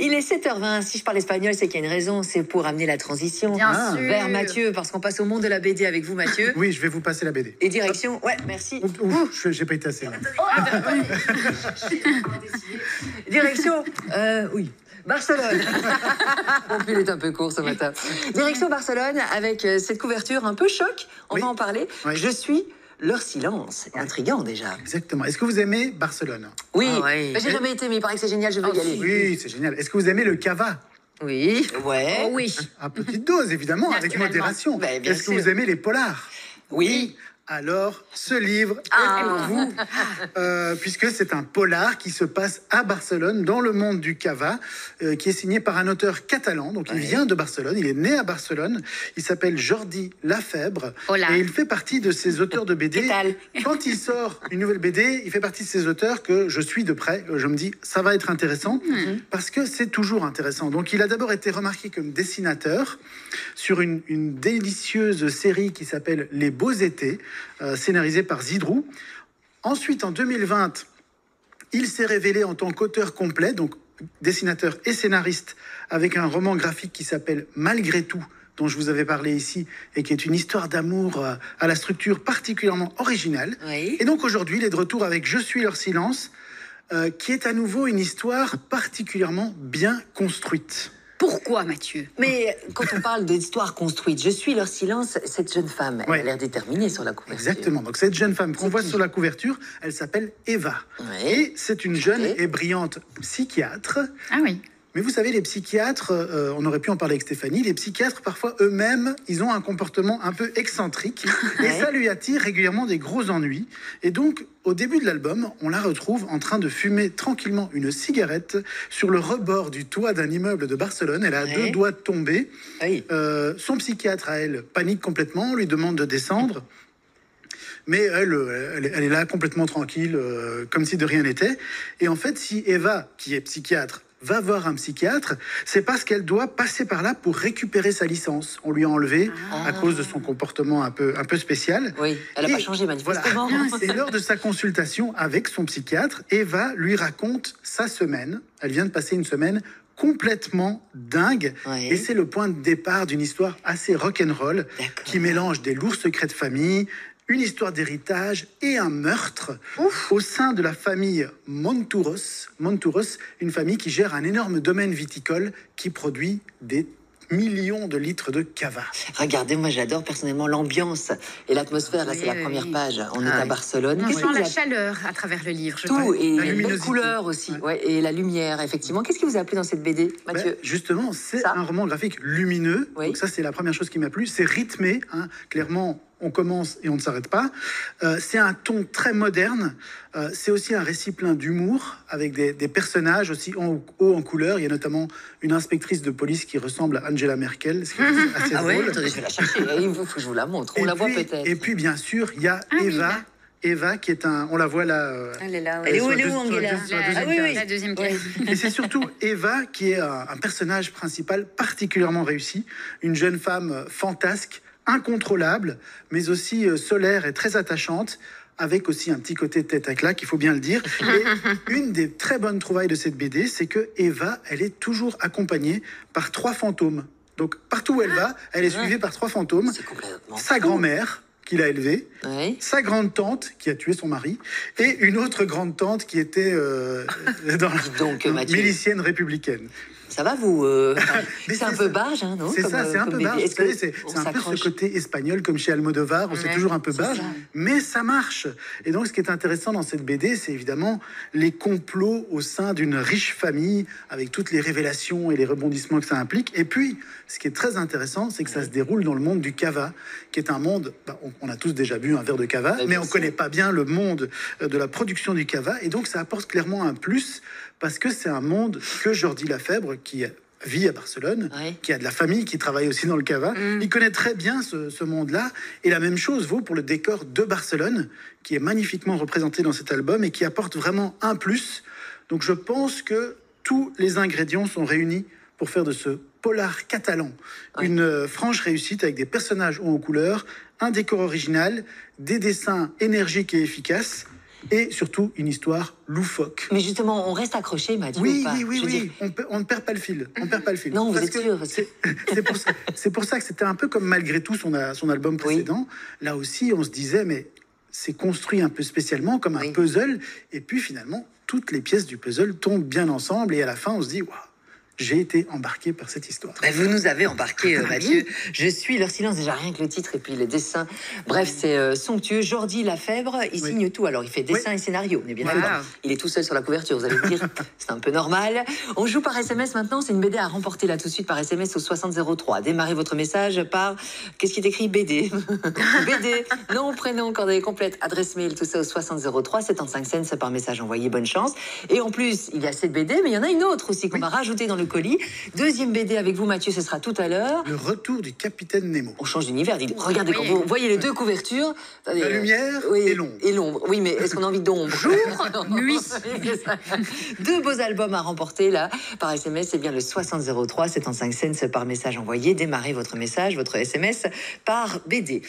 Il est 7h20. Si je parle espagnol, c'est qu'il y a une raison. C'est pour amener la transition Bien sûr. vers Mathieu, parce qu'on passe au monde de la BD avec vous, Mathieu. Oui, je vais vous passer la BD. Et direction... Ouais, merci. Ouf, j'ai pas été assez. Direction... oui. Barcelone. Mon fil est un peu court ce matin. Direction Barcelone avec cette couverture un peu choc. On va en parler. Oui. Je suis leur silence. Intriguant déjà. Exactement. Est-ce que vous aimez Barcelone? Oui. oui. J'ai jamais été, mais il paraît que c'est génial. Je veux y aller. Oui, c'est génial. Est-ce que vous aimez le cava? Oui. Ouais. Oh oui. À petite dose, évidemment, avec Naturellement. modération. Ben, bien Est-ce que sûr. vous aimez les polars? Oui. Alors, ce livre est pour vous, puisque c'est un polar qui se passe à Barcelone, dans le monde du cava, qui est signé par un auteur catalan. Donc, il vient de Barcelone, il est né à Barcelone. Il s'appelle Jordi Lafèbre. Hola. Et il fait partie de ces auteurs de BD. Qu'est-ce tal? Quand il sort une nouvelle BD, il fait partie de ces auteurs que je suis de près. Je me dis, ça va être intéressant, parce que c'est toujours intéressant. Donc, il a d'abord été remarqué comme dessinateur sur une délicieuse série qui s'appelle Les Beaux Étés, scénarisée par Zidrou. Ensuite, en 2020, il s'est révélé en tant qu'auteur complet, donc dessinateur et scénariste, avec un roman graphique qui s'appelle Malgré tout, dont je vous avais parlé ici, et qui est une histoire d'amour à la structure particulièrement originale. Oui. Et donc aujourd'hui, il est de retour avec Je suis leur silence, qui est à nouveau une histoire particulièrement bien construite. Pourquoi, Mathieu? Mais quand on parle d'histoire construite, je suis leur silence, cette jeune femme, elle Ouais. a l'air déterminée sur la couverture. Exactement. Donc cette jeune femme qu'on C'est voit qui? sur la couverture, elle s'appelle Eva. Ouais. Et c'est une jeune Ok. et brillante psychiatre. Ah oui. Mais vous savez, les psychiatres, on aurait pu en parler avec Stéphanie, les psychiatres, parfois eux-mêmes, ils ont un comportement un peu excentrique. Et Ouais. ça lui attire régulièrement des gros ennuis. Et donc, au début de l'album, on la retrouve en train de fumer tranquillement une cigarette sur le rebord du toit d'un immeuble de Barcelone. Elle a Ouais. 2 doigts de tomber. Oui. Son psychiatre, à elle, panique complètement, lui demande de descendre. Mais elle est là complètement tranquille, comme si de rien n'était. Et en fait, si Eva, qui est psychiatre, va voir un psychiatre, c'est parce qu'elle doit passer par là pour récupérer sa licence. On lui a enlevé à cause de son comportement un peu spécial. Oui, elle n'a Et pas changé manifestement. Et lors de sa consultation avec son psychiatre, Eva lui raconte sa semaine. Elle vient de passer une semaine complètement dingue. Ouais. Et c'est le point de départ d'une histoire assez rock'n'roll D'accord. qui mélange des lourds secrets de famille, une histoire d'héritage et un meurtre au sein de la famille Monturos. Monturos, une famille qui gère un énorme domaine viticole qui produit des millions de litres de cava. Regardez, moi j'adore personnellement l'ambiance et l'atmosphère. Là, c'est la Oui, première oui. page. On est Ah à oui. Barcelone. On Qu'est-ce sent qui la vous a- chaleur à travers le livre, je Tout crois. et La les belles luminosité. couleurs aussi. Ouais. Ouais, et la lumière, effectivement. Qu'est-ce qui vous a plu dans cette BD, Mathieu? Ben, justement, c'est Ça. un roman graphique lumineux. Oui. Donc ça, c'est la première chose qui m'a plu. C'est rythmé, hein. Clairement, on commence et on ne s'arrête pas. C'est un ton très moderne. C'est aussi un récit plein d'humour, avec des personnages aussi haut en couleur. Il y a notamment une inspectrice de police qui ressemble à Angela Merkel. C'est assez Ah ouais, drôle. attendez, je vais la chercher. Il faut que je vous la montre. On Et la voit puis- peut-être. Et puis, bien sûr, il y a Ah oui, Eva. là. Eva, qui est un... On la voit là. Elle est là, Elle est où, sur elle est où, la deux- sur la Angela deux- sur la La, deuxième oui, case. oui. la deuxième case. Et c'est surtout Eva qui est un personnage principal particulièrement réussi, une jeune femme fantasque, incontrôlable, mais aussi solaire et très attachante, avec aussi un petit côté tête à claque, il faut bien le dire. Et une des très bonnes trouvailles de cette BD, c'est que Eva, elle est toujours accompagnée par 3 fantômes. Donc partout où elle va, elle est suivie par 3 fantômes. C'est complètement. Sa grand-mère, qui l'a élevée, Ouais. sa grande-tante, qui a tué son mari, et une autre grande-tante qui était dans donc, Mathieu. milicienne républicaine. Ça va, vous Mais c'est un peu barge, hein, non? C'est ça, c'est un peu BD. barge. Vous Est-ce que savez, c'est on un peu ce s'accroche? côté espagnol comme chez Almodovar, où c'est Ouais, toujours un peu c'est barge, ça. mais ça marche. Et donc, ce qui est intéressant dans cette BD, c'est évidemment les complots au sein d'une riche famille, avec toutes les révélations et les rebondissements que ça implique. Et puis, ce qui est très intéressant, c'est que ça se déroule dans le monde du cava, qui est un monde, on a tous déjà bu un verre de cava, Ouais, mais bien on ne sûr. connaît pas bien le monde de la production du cava. Et donc, ça apporte clairement un plus, parce que c'est un monde que Jordi Lafèbre, qui vit à Barcelone, Ouais. qui a de la famille, qui travaille aussi dans le cava. Il connaît très bien ce monde-là. Et la même chose vaut pour le décor de Barcelone, qui est magnifiquement représenté dans cet album et qui apporte vraiment un plus. Donc je pense que tous les ingrédients sont réunis pour faire de ce polar catalan Ouais. une franche réussite avec des personnages hauts en couleur, un décor original, des dessins énergiques et efficaces. et surtout une histoire loufoque. Mais justement, on reste accroché, Mathieu. Oui, ou pas? oui, oui, Je veux oui. dire, On ne perd pas le fil. On perd pas le fil. Non, vous Parce êtes que sûr c'est pour ça que c'était un peu comme malgré tout son album précédent. Là aussi, on se disait, mais c'est construit un peu spécialement comme un Oui. puzzle. Et puis finalement, toutes les pièces du puzzle tombent bien ensemble. Et à la fin, on se dit, waouh, j'ai été embarqué par cette histoire. Ben, vous nous avez embarqué, Mathieu. Je suis leur silence, déjà rien que le titre et puis les dessins. Bref, c'est somptueux. Jordi Lafèvre, il Oui. signe tout. Alors, il fait dessin et scénario, on est bien Wow. d'accord. Il est tout seul sur la couverture, vous allez me dire. C'est un peu normal. On joue par SMS maintenant. C'est une BD à remporter là tout de suite par SMS au 6003. Démarrez votre message par... Qu'est-ce qui est écrit? BD. BD. Nom, prénom, coordonnées complètes, adresse mail, tout ça au 6003. 75 cents, c'est par message envoyé. Bonne chance. Et en plus, il y a cette BD, mais il y en a une autre aussi qu'on va rajouter dans le colis. Deuxième BD avec vous, Mathieu, ce sera tout à l'heure. Le retour du capitaine Nemo. On change d'univers. Regardez, Oui. quand vous voyez les deux couvertures. Attendez, La lumière oui, et l'ombre. Et l'ombre. Oui, mais est-ce qu'on a envie d'ombre? nuit. C'est ça. Deux beaux albums à remporter là par SMS. C'est bien le 6003, 75 cents par message envoyé. Démarrez votre message, votre SMS par BD.